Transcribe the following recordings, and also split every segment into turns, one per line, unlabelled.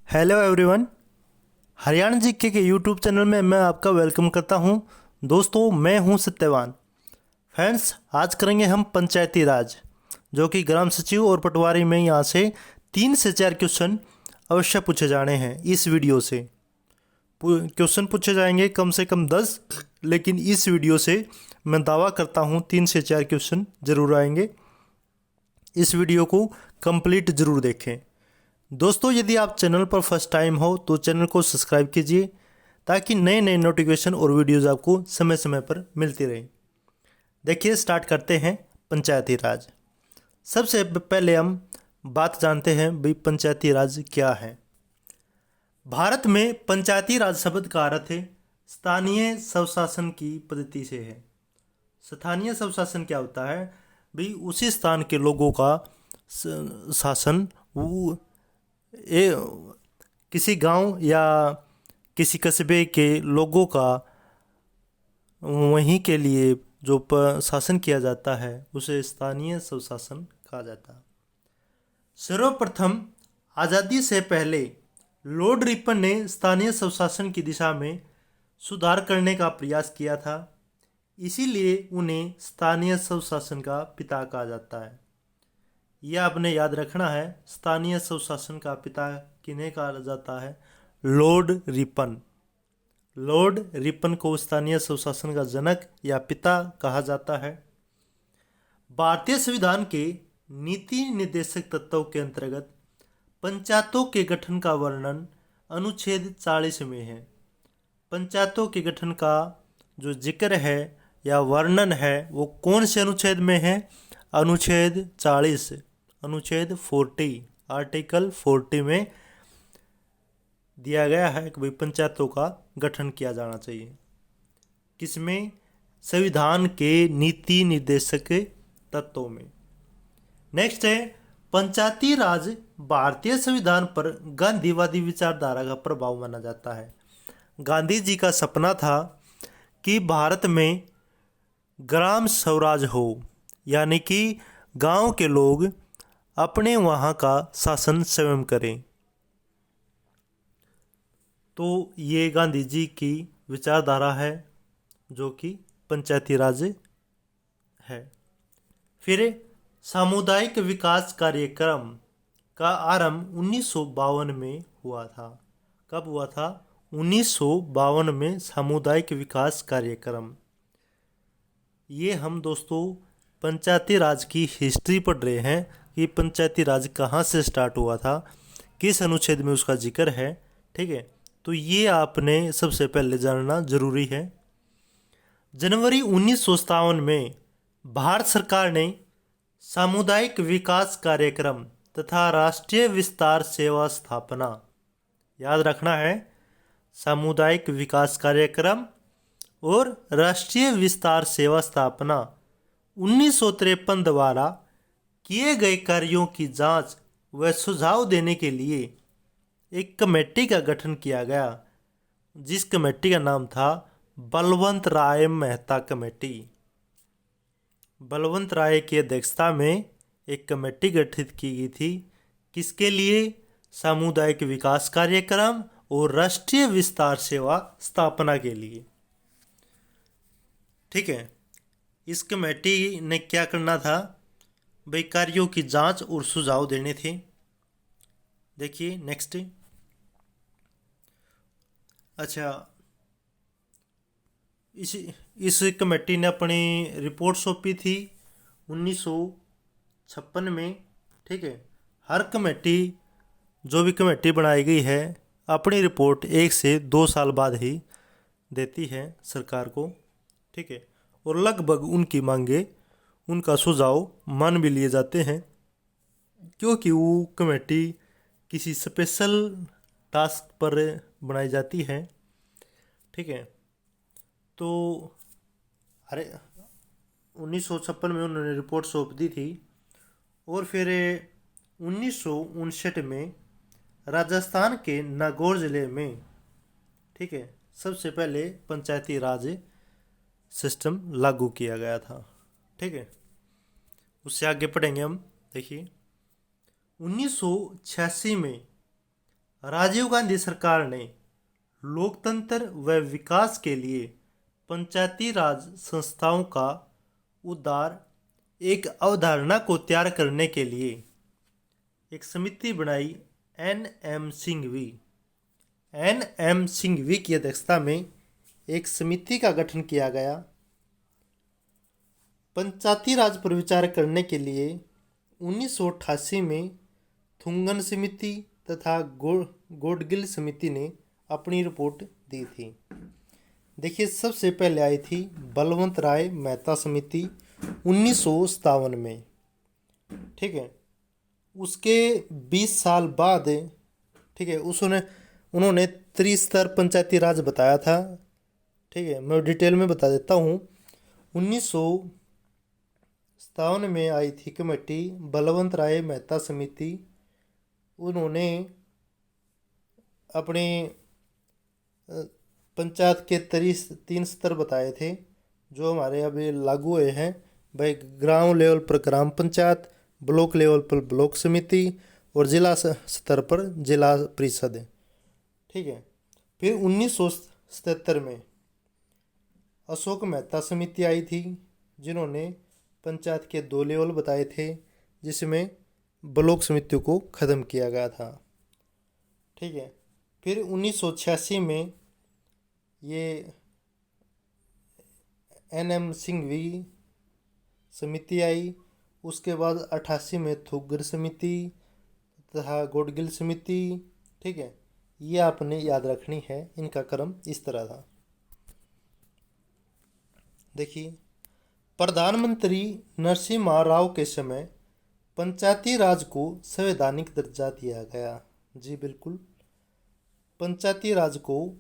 Hello everyone. Haryana GK के YouTube channel में मैं आपका वेलकम करता हूं। दोस्तों, मैं हूं सत्यवान। फ्रेंड्स, आज करेंगे हम पंचायती राज, जो कि ग्राम सचिव और पटवारी में यहाँ से 3 से 4 क्वेश्चन अवश्य पूछे जाने हैं। इस वीडियो से क्वेश्चन पूछे जाएंगे कम से कम 10, लेकिन इस वीडियो से मैं दावा करता हूँ 3 से 4 क्वेश्चन जरूर आएंगे। इस वीडियो को कंप्लीट जरूर देखें। दोस्तों, यदि आप चैनल पर फर्स्ट टाइम हो तो चैनल को सब्सक्राइब कीजिए ताकि नए नए नोटिफिकेशन और वीडियोज़ आपको समय समय पर मिलती रहे। देखिए, स्टार्ट करते हैं पंचायती राज। सबसे पहले हम बात जानते हैं भाई पंचायती राज क्या है। भारत में पंचायती राज शब्द का अर्थ है स्थानीय स्वशासन की पद्धति से है। स्थानीय स्वशासन क्या होता है भाई? उसी स्थान के लोगों का शासन वो किसी गांव या किसी कस्बे के लोगों का वहीं के लिए जो शासन किया जाता है उसे स्थानीय स्वशासन कहा जाता है। सर्वप्रथम आज़ादी से पहले लॉर्ड रिपन ने स्थानीय स्वशासन की दिशा में सुधार करने का प्रयास किया था, इसीलिए उन्हें स्थानीय स्वशासन का पिता कहा जाता है। यह आपने याद रखना है, स्थानीय स्वशासन का पिता किन्हें कहा जाता है? Lord Ripon. लॉर्ड रिपन को स्थानीय स्वशासन का जनक या पिता कहा जाता है। भारतीय संविधान के नीति निर्देशक तत्वों के अंतर्गत पंचायतों के गठन का वर्णन अनुच्छेद 40 में है। पंचायतों के गठन का जो जिक्र है या वर्णन है वो कौन से अनुच्छेद में है? अनुच्छेद 40, अनुच्छेद 40, आर्टिकल 40 में दिया गया है कि भाई पंचायतों का गठन किया जाना चाहिए। किसमें? संविधान के नीति निर्देशक तत्वों में। नेक्स्ट है पंचायती राज भारतीय संविधान पर गांधीवादी विचारधारा का प्रभाव माना जाता है। गांधी जी का सपना था कि भारत में ग्राम स्वराज हो, यानी कि गांव के लोग अपने वहाँ का शासन स्वयं करें। तो ये गांधी जी की विचारधारा है जो कि पंचायती राज है। फिर सामुदायिक विकास कार्यक्रम का आरंभ 1952 में हुआ था। कब हुआ था? 1952 में सामुदायिक विकास कार्यक्रम। ये हम दोस्तों पंचायती राज की हिस्ट्री पढ़ रहे हैं कि पंचायती राज कहाँ से स्टार्ट हुआ था, किस अनुच्छेद में उसका जिक्र है। ठीक है, तो ये आपने सबसे पहले जानना जरूरी है। जनवरी 1957 में भारत सरकार ने सामुदायिक विकास कार्यक्रम तथा राष्ट्रीय विस्तार सेवा स्थापना, याद रखना है, सामुदायिक विकास कार्यक्रम और राष्ट्रीय विस्तार सेवा स्थापना 1953 द्वारा किए गए कार्यों की जांच व सुझाव देने के लिए एक कमेटी का गठन किया गया, जिस कमेटी का नाम था बलवंत राय मेहता कमेटी। बलवंत राय की अध्यक्षता में एक कमेटी गठित की गई थी। किसके लिए? सामुदायिक विकास कार्यक्रम और राष्ट्रीय विस्तार सेवा स्थापना के लिए। ठीक है, इस कमेटी ने क्या करना था भाई? कार्यों की जांच और सुझाव देने थे। देखिए नेक्स्ट। अच्छा, इस कमेटी ने अपनी रिपोर्ट सौंपी थी 1956 में। ठीक है, हर कमेटी, जो भी कमेटी बनाई गई है, अपनी रिपोर्ट 1 से 2 साल बाद ही देती है सरकार को। ठीक है, और लगभग उनकी मांगे, उनका सुझाव मान भी लिए जाते हैं, क्योंकि वो कमेटी किसी स्पेशल टास्क पर बनाई जाती है। ठीक है, तो अरे 1956 में उन्होंने रिपोर्ट सौंप दी थी। और फिर 1959 में राजस्थान के नागौर जिले में, ठीक है, सबसे पहले पंचायती राज सिस्टम लागू किया गया था। ठीक है, उससे आगे पढ़ेंगे हम। देखिए 1986 में राजीव गांधी सरकार ने लोकतंत्र व विकास के लिए पंचायती राज संस्थाओं का उदार एक अवधारणा को तैयार करने के लिए एक समिति बनाई। एन एम सिंघवी की अध्यक्षता में एक समिति का गठन किया गया। पंचायती राज पर विचार करने के लिए 1988 में थुंगन समिति तथा गोडगिल समिति ने अपनी रिपोर्ट दी थी। देखिए, सबसे पहले आई थी बलवंत राय मेहता समिति 1957 में। ठीक है, उसके 20 साल बाद, ठीक है, उन्होंने त्रिस्तर पंचायती राज बताया था। ठीक है, मैं डिटेल में बता देता हूँ। 1957 में आई थी कमेटी बलवंत राय मेहता समिति। उन्होंने अपने पंचायत के 3 स्तर बताए थे जो हमारे अभी लागू हुए हैं। भाई, ग्राम लेवल पर ग्राम पंचायत, ब्लॉक लेवल पर ब्लॉक समिति और जिला स्तर पर जिला परिषद। ठीक है, फिर 1977 में अशोक मेहता समिति आई थी जिन्होंने पंचायत के 2 लेवल बताए थे, जिसमें ब्लॉक समितियों को ख़त्म किया गया था। ठीक है, फिर 1986 में ये एन एम सिंघवी समिति आई। उसके बाद 88 में थुग्गर समिति तथा गोडगिल समिति। ठीक है, ये आपने याद रखनी है। इनका क्रम इस तरह था। देखिए, प्रधानमंत्री नरसिम्हा राव के समय पंचायती राज को संवैधानिक दर्जा दिया गया। जी बिल्कुल, पंचायती राज को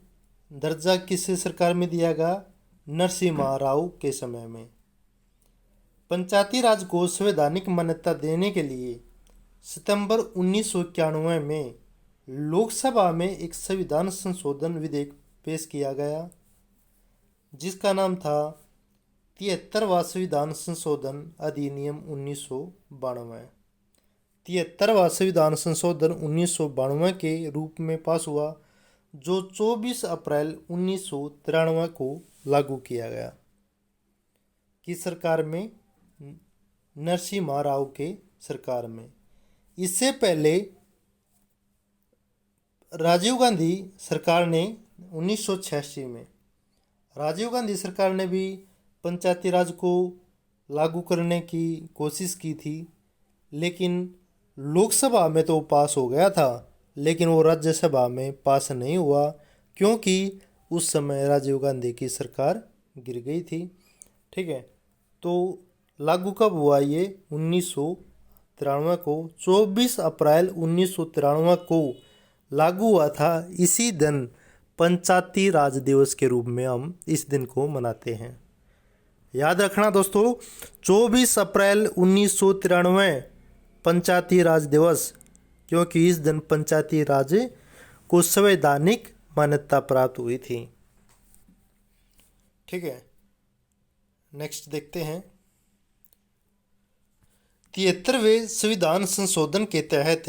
दर्जा किस सरकार में दिया गया? नरसिम्हा राव के समय में। पंचायती राज को संवैधानिक मान्यता देने के लिए सितंबर 1991 में लोकसभा में एक संविधान संशोधन विधेयक पेश किया गया, जिसका नाम था 73वां संविधान संशोधन अधिनियम 1992। 73वां संविधान संशोधन 1992 के रूप में पास हुआ, जो 24 अप्रैल 1993 को लागू किया गया। किस सरकार में? नरसिम्हा राव के सरकार में। इससे पहले राजीव गांधी सरकार ने 1986 में राजीव गांधी सरकार ने भी पंचायती राज को लागू करने की कोशिश की थी, लेकिन लोकसभा में तो पास हो गया था, लेकिन वो राज्यसभा में पास नहीं हुआ, क्योंकि उस समय राजीव गांधी की सरकार गिर गई थी। ठीक है, तो लागू कब हुआ? ये 1993 को, 24 अप्रैल 1993 को लागू हुआ था। इसी दिन पंचायती राज दिवस के रूप में हम इस दिन को मनाते हैं। याद रखना दोस्तों, 24 अप्रैल 1993 पंचायती राज दिवस, क्योंकि इस दिन पंचायती राज को संवैधानिक मान्यता प्राप्त हुई थी। ठीक है, नेक्स्ट देखते हैं। 73वें संविधान संशोधन के तहत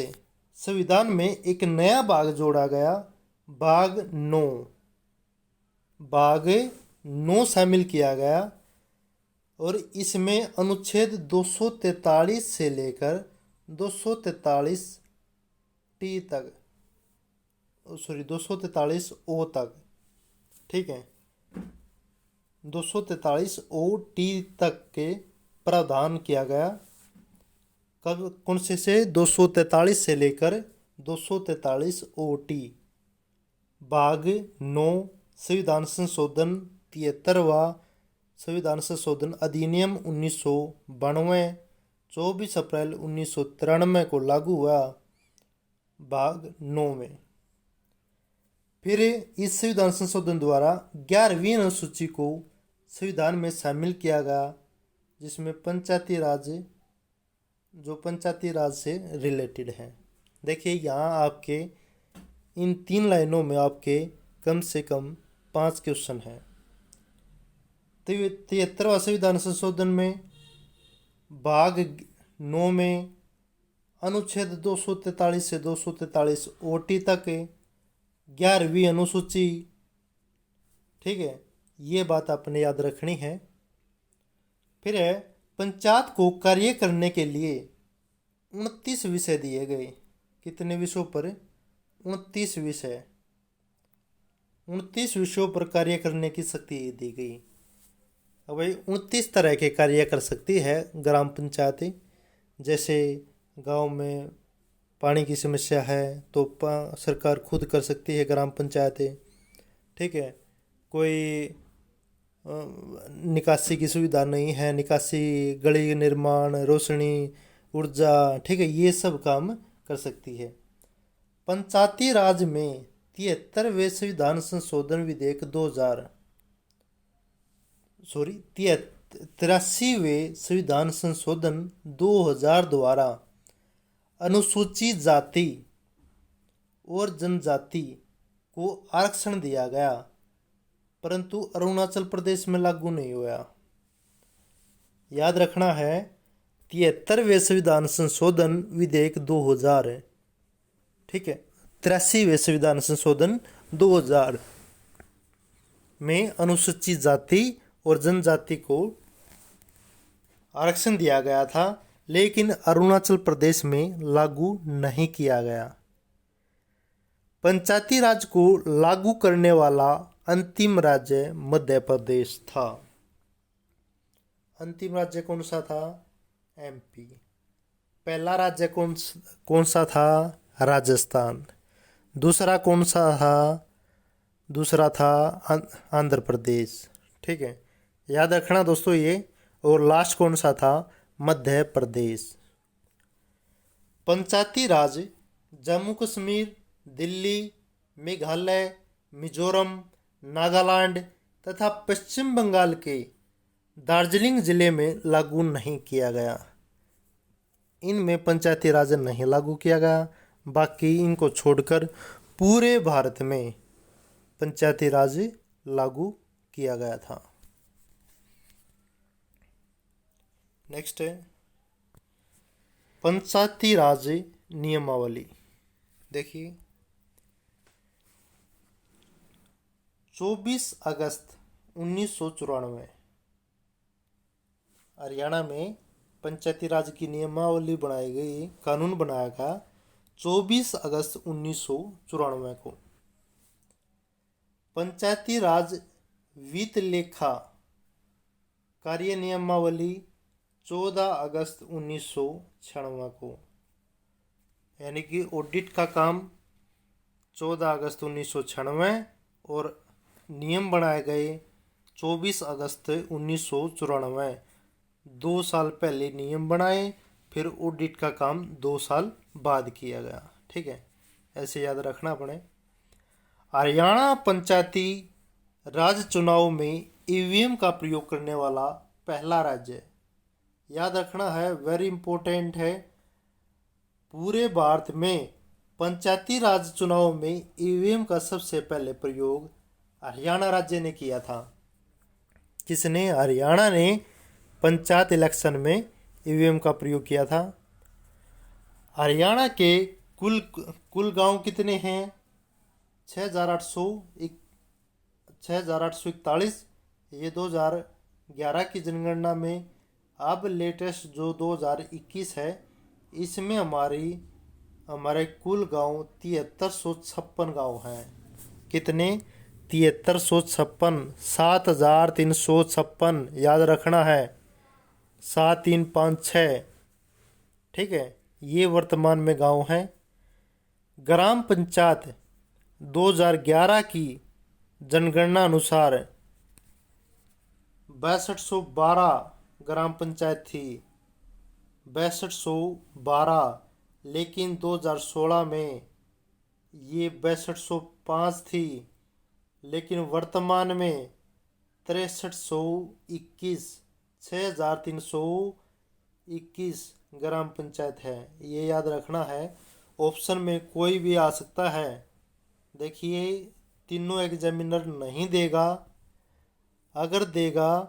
संविधान में एक नया भाग जोड़ा गया, भाग 9 शामिल किया गया, और इसमें अनुच्छेद 243 से लेकर 243 टी तक, 243 ओ तक, ठीक है, 243 ओ टी तक के प्रावधान किया गया। कब, कौन से 243 से लेकर 243 ओ टी। भाग 9 संविधान संशोधन 73वां संविधान संशोधन अधिनियम 1992 24 अप्रैल 1993 को लागू हुआ, भाग 9 में। फिर इस संविधान संशोधन द्वारा 11वीं अनुसूची को संविधान में शामिल किया गया, जिसमें पंचायती राज, जो पंचायती राज से रिलेटेड है। देखिए, यहाँ आपके इन 3 लाइनों में आपके कम से कम 5 क्वेश्चन हैं। 73वां संविधान संशोधन में भाग 9 में अनुच्छेद 243 से 243 ओटी तक, 11वीं अनुसूची। ठीक है, ये बात आपने याद रखनी है। फिर है पंचायत को कार्य करने के लिए 29 विषय दिए गए। कितने विषयों पर? 29 विषय। 29 विषयों पर कार्य करने की शक्ति दी गई। अब भाई 29 तरह के कार्य कर सकती है ग्राम पंचायत। जैसे गांव में पानी की समस्या है तो सरकार खुद कर सकती है ग्राम पंचायत। ठीक है, कोई निकासी की सुविधा नहीं है, निकासी, गली निर्माण, रोशनी, ऊर्जा, ठीक है, ये सब काम कर सकती है। पंचायती राज में 73वें संविधान संशोधन विधेयक 83वें संविधान संशोधन 2000 द्वारा अनुसूचित जाति और जनजाति को आरक्षण दिया गया, परंतु अरुणाचल प्रदेश में लागू नहीं हुआ। याद रखना है, 73वें संविधान संशोधन विधेयक 2000, ठीक है, 83वें संविधान संशोधन 2000 में अनुसूचित जाति और जनजाति को आरक्षण दिया गया था, लेकिन अरुणाचल प्रदेश में लागू नहीं किया गया। पंचायती राज को लागू करने वाला अंतिम राज्य मध्य प्रदेश था। अंतिम राज्य कौन सा था? एमपी। पहला राज्य कौन सा था? राजस्थान। दूसरा कौन सा था? दूसरा था आंध्र प्रदेश। ठीक है, याद रखना दोस्तों ये। और लास्ट कौन सा था? मध्य प्रदेश। पंचायती राज जम्मू कश्मीर, दिल्ली, मेघालय, मिजोरम, नागालैंड तथा पश्चिम बंगाल के दार्जिलिंग जिले में लागू नहीं किया गया। इनमें पंचायती राज नहीं लागू किया गया, बाकी इनको छोड़कर पूरे भारत में पंचायती राज लागू किया गया था। नेक्स्ट है पंचायती राज नियमावली। देखिए, 24 अगस्त 1994 हरियाणा में पंचायती राज की नियमावली बनाई गई, कानून बनाया गया 24 अगस्त 1994 को। पंचायती राज वित्त लेखा कार्य नियमावली 14 अगस्त 1996 को, यानी कि ऑडिट का काम 14 अगस्त 1996 और नियम बनाए गए 24 अगस्त 1994। 2 साल पहले नियम बनाए, फिर ऑडिट का काम 2 साल बाद किया गया। ठीक है, ऐसे याद रखना पड़े। हरियाणा पंचायती राज चुनाव में ईवीएम का प्रयोग करने वाला पहला राज्य है। याद रखना है, वेरी इंपॉर्टेंट है। पूरे भारत में पंचायती राज चुनाव में ईवीएम का सबसे पहले प्रयोग हरियाणा राज्य ने किया था। किसने? हरियाणा ने पंचायत इलेक्शन में ईवीएम का प्रयोग किया था। हरियाणा के कुल गांव कितने हैं? 6,841। ये 2011 की जनगणना में। अब लेटेस्ट जो 2021 है, इसमें हमारे कुल गांव 7356 गांव हैं। कितने? 7356, 7356। याद रखना है, 7356। ठीक है, ये वर्तमान में गांव हैं। ग्राम पंचायत 2011 की जनगणना अनुसार 6212 ग्राम पंचायत थी, 6212। लेकिन 2016 में ये 6205 थी, लेकिन वर्तमान में 6321, 6321 ग्राम पंचायत है। ये याद रखना है, ऑप्शन में कोई भी आ सकता है। देखिए, तीनों एग्जामिनर नहीं देगा, अगर देगा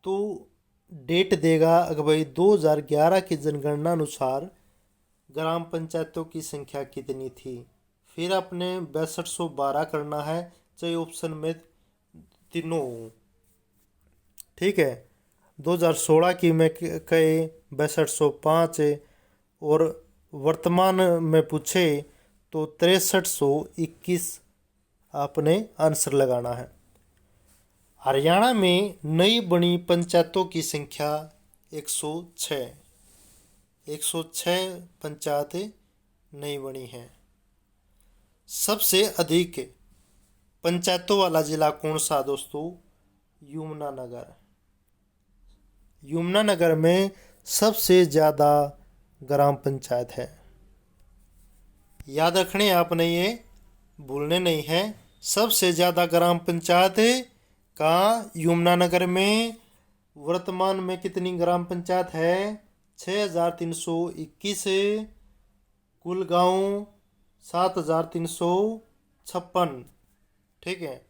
तो डेट देगा। अगर भाई 2011 की जनगणना अनुसार ग्राम पंचायतों की संख्या कितनी थी। फिर आपने 6212 करना है, चाहे ऑप्शन में तीनों हो। ठीक है, 2016 की में कहे 6205 है, और वर्तमान में पूछे तो 6321 आपने आंसर लगाना है। हरियाणा में नई बनी पंचायतों की संख्या 106। 106 पंचायतें नई बनी हैं। सबसे अधिक पंचायतों वाला जिला कौन सा दोस्तों? यमुनानगर। यमुनानगर में सबसे ज़्यादा ग्राम पंचायत है। याद रखने आपने, ये भूलने नहीं है। सबसे ज़्यादा ग्राम पंचायत कहाँ? यमुनानगर में। वर्तमान में कितनी ग्राम पंचायत है? 6321। कुल गांव 7356। ठीक है,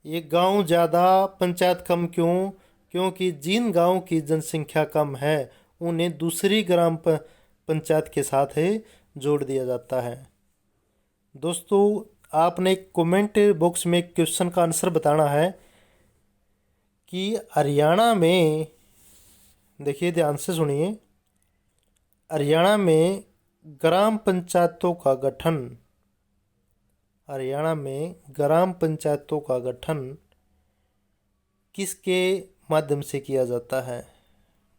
ये गांव ज़्यादा पंचायत कम क्यों? क्योंकि जिन गांव की जनसंख्या कम है उन्हें दूसरी ग्राम पंचायत के साथ जोड़ दिया जाता है। दोस्तों, आपने कमेंट बॉक्स में क्वेश्चन का आंसर बताना है कि हरियाणा में, देखिए ध्यान से सुनिए, हरियाणा में ग्राम पंचायतों का गठन, हरियाणा में ग्राम पंचायतों का गठन किसके माध्यम से किया जाता है?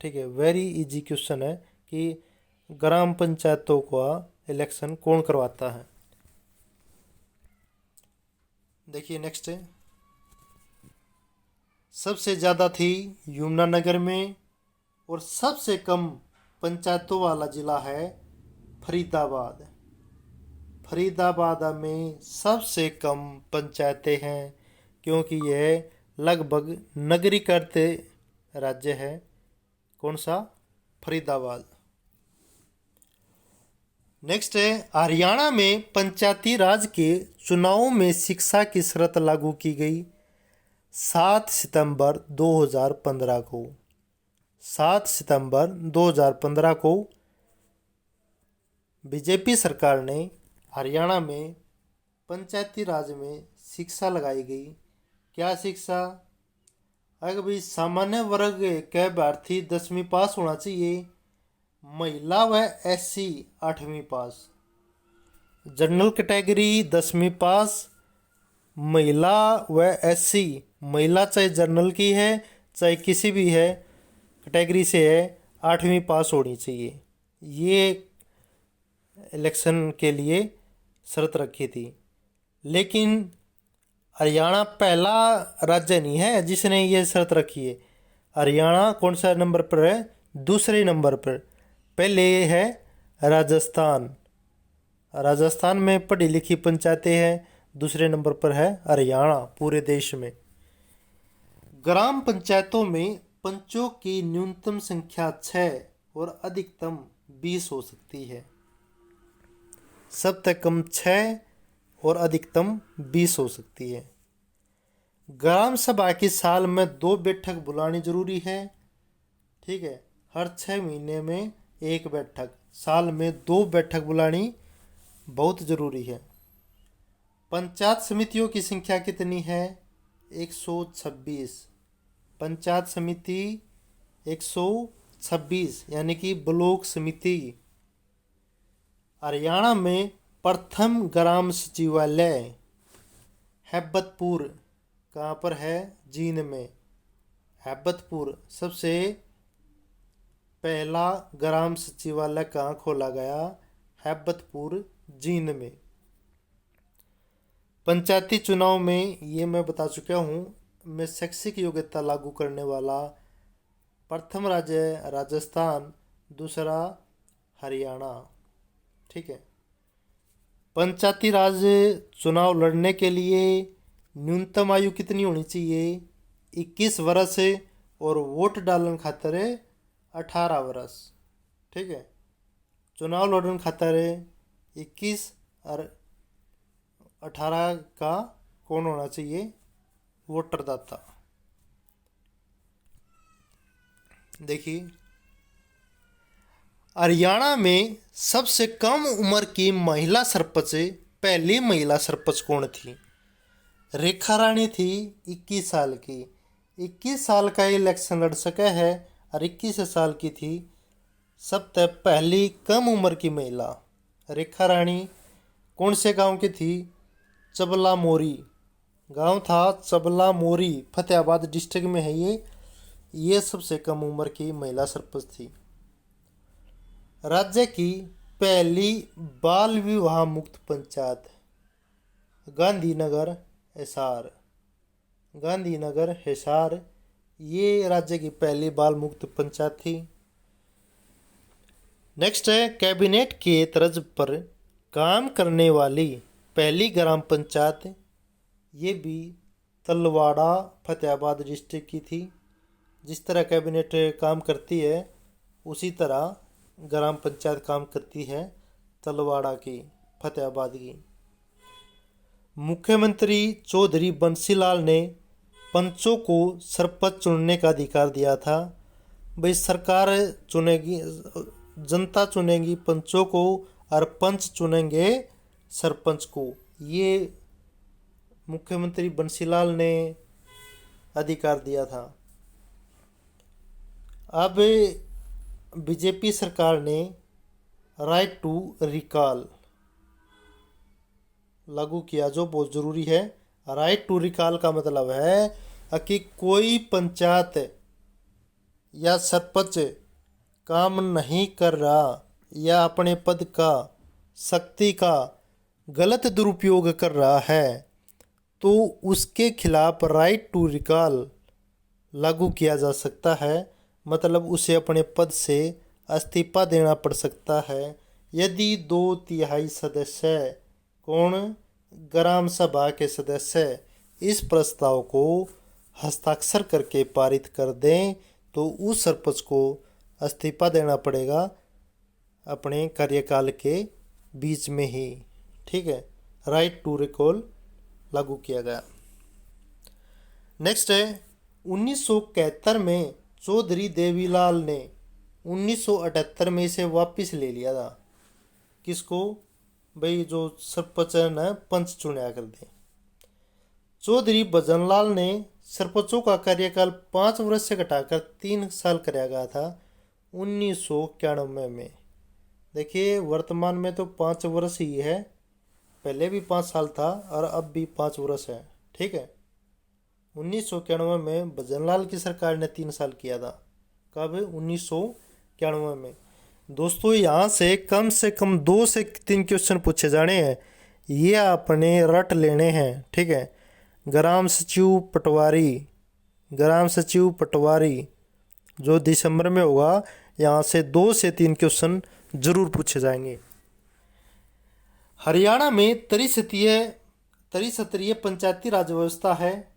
ठीक है, वेरी इजी क्वेश्चन है कि ग्राम पंचायतों का इलेक्शन कौन करवाता है। देखिए नेक्स्ट है, सबसे ज़्यादा थी यमुनानगर में, और सबसे कम पंचायतों वाला जिला है फरीदाबाद। फरीदाबाद में सबसे कम पंचायतें हैं क्योंकि यह लगभग नगरीकृत राज्य है। कौन सा? फरीदाबाद। नेक्स्ट है, हरियाणा में पंचायती राज के चुनावों में शिक्षा की शर्त लागू की गई 7 सितंबर 2015 को। 7 सितंबर 2015 को बीजेपी सरकार ने हरियाणा में पंचायती राज में शिक्षा लगाई गई। क्या शिक्षा? अगर भाई सामान्य वर्ग के अभ्यर्थी 10वीं पास होना चाहिए, महिला व एससी 8वीं पास, जनरल कैटेगरी 10वीं पास, महिला व एससी, महिला चाहे जनरल की है चाहे किसी भी है कैटेगरी से है, 8वीं पास होनी चाहिए। ये इलेक्शन के लिए शर्त रखी थी। लेकिन हरियाणा पहला राज्य नहीं है जिसने ये शर्त रखी है। हरियाणा कौन सा नंबर पर है? दूसरे नंबर पर। पहले है राजस्थान। राजस्थान में पढ़ी लिखी पंचायतें हैं। दूसरे नंबर पर है हरियाणा पूरे देश में। ग्राम पंचायतों में पंचों की न्यूनतम संख्या 6 और अधिकतम 20 हो सकती है। सबसे कम 6 और अधिकतम 20 हो सकती है। ग्राम सभा की साल में 2 बैठक बुलानी जरूरी है। ठीक है, हर 6 महीने में 1 बैठक, साल में 2 बैठक बुलानी बहुत ज़रूरी है। पंचायत समितियों की संख्या कितनी है? 126। पंचायत समिति 126 यानी कि ब्लॉक समिति। हरियाणा में प्रथम ग्राम सचिवालय हैबतपुर कहाँ पर है? जींद में। हैबतपुर सबसे पहला ग्राम सचिवालय कहाँ खोला गया? हैबतपुर जींद में। पंचायती चुनाव में ये मैं बता चुका हूँ, में शैक्षिक योग्यता लागू करने वाला प्रथम राज्य राजस्थान, दूसरा हरियाणा। ठीक है, पंचायती राज चुनाव लड़ने के लिए न्यूनतम आयु कितनी होनी चाहिए? 21 वर्ष, और वोट डालने खातर 18 वर्ष। ठीक है, चुनाव लड़ने खातर 21 और 18 का कौन होना चाहिए? वोटरदाता। देखिए, हरियाणा में सबसे कम उम्र की महिला सरपंच पहली महिला सरपंच कौन थी? रेखा रानी थी, 21 साल की। 21 साल का इलेक्शन लड़ सके है और 21 साल की थी सबसे पहली कम उम्र की महिला। रेखा रानी कौन से गांव की थी? चबला मोरी गांव था, चबला मोरी, फतेहाबाद डिस्ट्रिक्ट में है ये सबसे कम उम्र की महिला सरपंच थी। राज्य की पहली बाल विवाह मुक्त पंचायत गांधीनगर हिसार। गांधीनगर हिसार ये राज्य की पहली बाल मुक्त पंचायत थी। नेक्स्ट है, कैबिनेट के तर्ज पर काम करने वाली पहली ग्राम पंचायत, ये भी तलवाड़ा फतेहाबाद डिस्ट्रिक्ट की थी। जिस तरह कैबिनेट काम करती है उसी तरह ग्राम पंचायत काम करती है तलवाड़ा की, फतेहाबाद की। मुख्यमंत्री चौधरी बंसीलाल ने पंचों को सरपंच चुनने का अधिकार दिया था। भाई सरकार चुनेगी, जनता चुनेगी पंचों को और पंच चुनेंगे सरपंच को, ये मुख्यमंत्री बंसीलाल ने अधिकार दिया था। अब बीजेपी सरकार ने राइट टू रिकॉल लागू किया, जो बहुत ज़रूरी है। राइट टू रिकॉल का मतलब है कि कोई पंचायत या सरपंच काम नहीं कर रहा या अपने पद का, शक्ति का गलत दुरुपयोग कर रहा है तो उसके खिलाफ राइट टू रिकॉल लागू किया जा सकता है। मतलब उसे अपने पद से इस्तीफा देना पड़ सकता है यदि 2/3 सदस्य, कौन, ग्राम सभा के सदस्य इस प्रस्ताव को हस्ताक्षर करके पारित कर दें तो उस सरपंच को इस्तीफा देना पड़ेगा अपने कार्यकाल के बीच में ही। ठीक है, राइट टू रिकॉल लागू किया गया। नेक्स्ट है, 1971 में चौधरी देवीलाल ने 1978 में इसे वापस ले लिया था। किसको? भाई जो सरपंच है ना, पंच चुना कर दे। चौधरी भजनलाल ने सरपंचों का कार्यकाल 5 वर्ष से घटाकर 3 साल कराया गया था 1991 में। देखिए वर्तमान में तो 5 वर्ष ही है, पहले भी 5 साल था और अब भी 5 वर्ष है। ठीक है, 1991 में भजनलाल की सरकार ने 3 साल किया था। कब? 1991 में। दोस्तों यहाँ से कम 2 से 3 क्वेश्चन पूछे जाने हैं, ये आपने रट लेने हैं। ठीक है, ग्राम सचिव पटवारी जो दिसंबर में होगा, यहाँ से 2 से 3 क्वेश्चन जरूर पूछे जाएंगे। हरियाणा में त्रिस्तरीय पंचायती राज व्यवस्था है।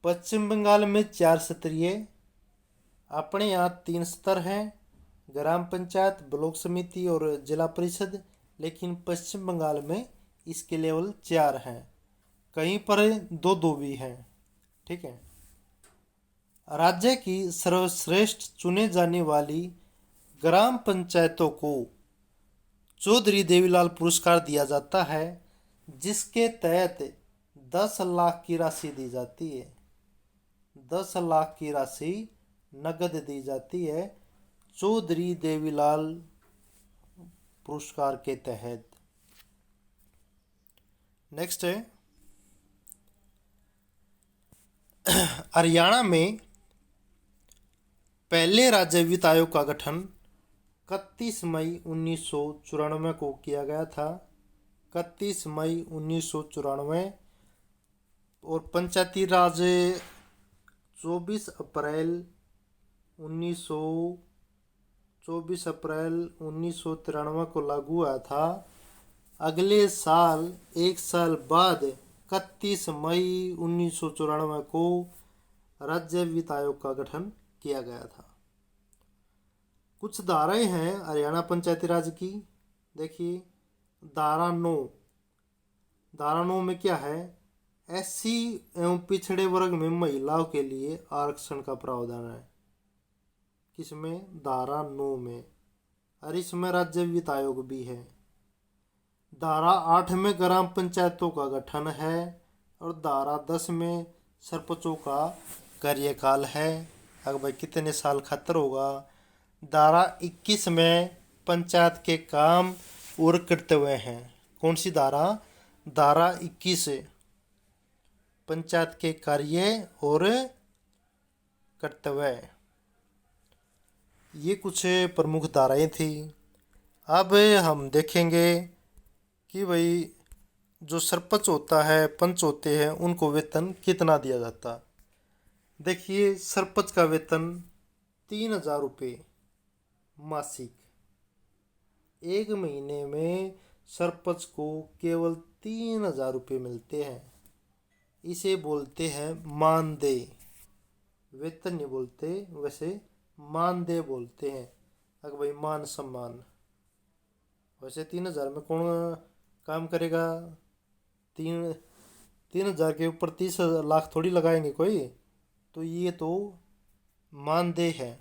पश्चिम बंगाल में 4 स्तरीय, अपने यहाँ 3 स्तर हैं, ग्राम पंचायत, ब्लॉक समिति और जिला परिषद। लेकिन पश्चिम बंगाल में इसके लेवल 4 हैं, कहीं पर 2 भी हैं। ठीक है, राज्य की सर्वश्रेष्ठ चुने जाने वाली ग्राम पंचायतों को चौधरी देवीलाल पुरस्कार दिया जाता है, जिसके तहत 10 लाख की राशि दी जाती है। 10 लाख की राशि नगद दी जाती है चौधरी देवीलाल पुरस्कार के तहत। नेक्स्ट है, हरियाणा में पहले राज्य वित्त आयोग का गठन 31 मई 1994 को किया गया था। 31 मई 1994। और पंचायती राज 24 अप्रैल 1993 को लागू हुआ था। अगले साल, एक साल बाद 31 मई 1994 को राज्य वित्त आयोग का गठन किया गया था। कुछ धाराएं हैं हरियाणा पंचायती राज की। देखिए धारा 9 में क्या है? एससी एवं पिछड़े वर्ग में महिलाओं के लिए आरक्षण का प्रावधान है। किसमें? धारा 9 में। और इसमें राज्य वित्त आयोग भी है। धारा 8 में ग्राम पंचायतों का गठन है और धारा 10 में सरपंचों का कार्यकाल है। अगर भाई कितने साल खातर होगा। धारा 21 में पंचायत के काम और कर्तव्य हैं। कौन सी धारा? धारा 21 पंचायत के कार्य और कर्तव्य। ये कुछ प्रमुख धाराएं थी। अब हम देखेंगे कि भाई जो सरपंच होता है, पंच होते हैं, उनको वेतन कितना दिया जाता। देखिए, सरपंच का वेतन 3,000 रुपये मासिक। एक महीने में सरपंच को केवल 3,000 रुपये मिलते हैं। इसे बोलते हैं मानदेय। वेतन नहीं बोलते, वैसे मानदेय बोलते हैं। अगर भाई मान सम्मान। वैसे 3,000 में कौन काम करेगा? 3,000 के ऊपर 30 लाख थोड़ी लगाएंगे कोई। तो ये तो मानदेय है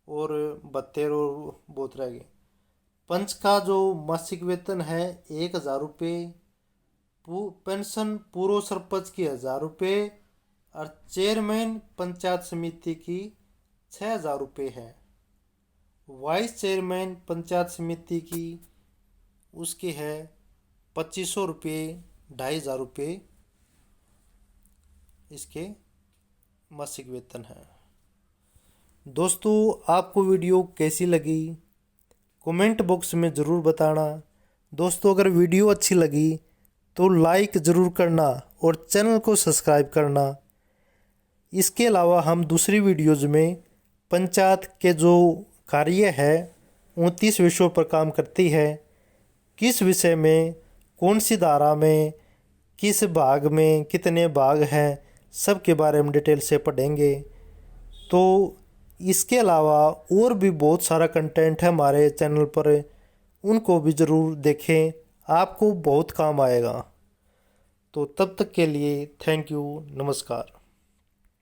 और भत्ते और बहुत रह गए। पंच का जो मासिक वेतन है 1,000 रुपये, पेंशन पूर्व सरपंच की 1,000 रुपये और चेयरमैन पंचायत समिति की 6,000 रुपये है। वाइस चेयरमैन पंचायत समिति की उसकी है 2,500 रुपये, 2,500 रुपये इसके मासिक वेतन है। दोस्तों, आपको वीडियो कैसी लगी कमेंट बॉक्स में ज़रूर बताना। दोस्तों, अगर वीडियो अच्छी लगी तो लाइक ज़रूर करना और चैनल को सब्सक्राइब करना। इसके अलावा हम दूसरी वीडियोज़ में पंचायत के जो कार्य है 29 विषयों पर काम करती है। किस विषय में, कौन सी धारा में, किस भाग में कितने भाग हैं, सब के बारे में डिटेल से पढ़ेंगे। तो इसके अलावा और भी बहुत सारा कंटेंट है हमारे चैनल पर, उनको भी ज़रूर देखें, आपको बहुत काम आएगा। तो तब तक के लिए थैंक यू, नमस्कार।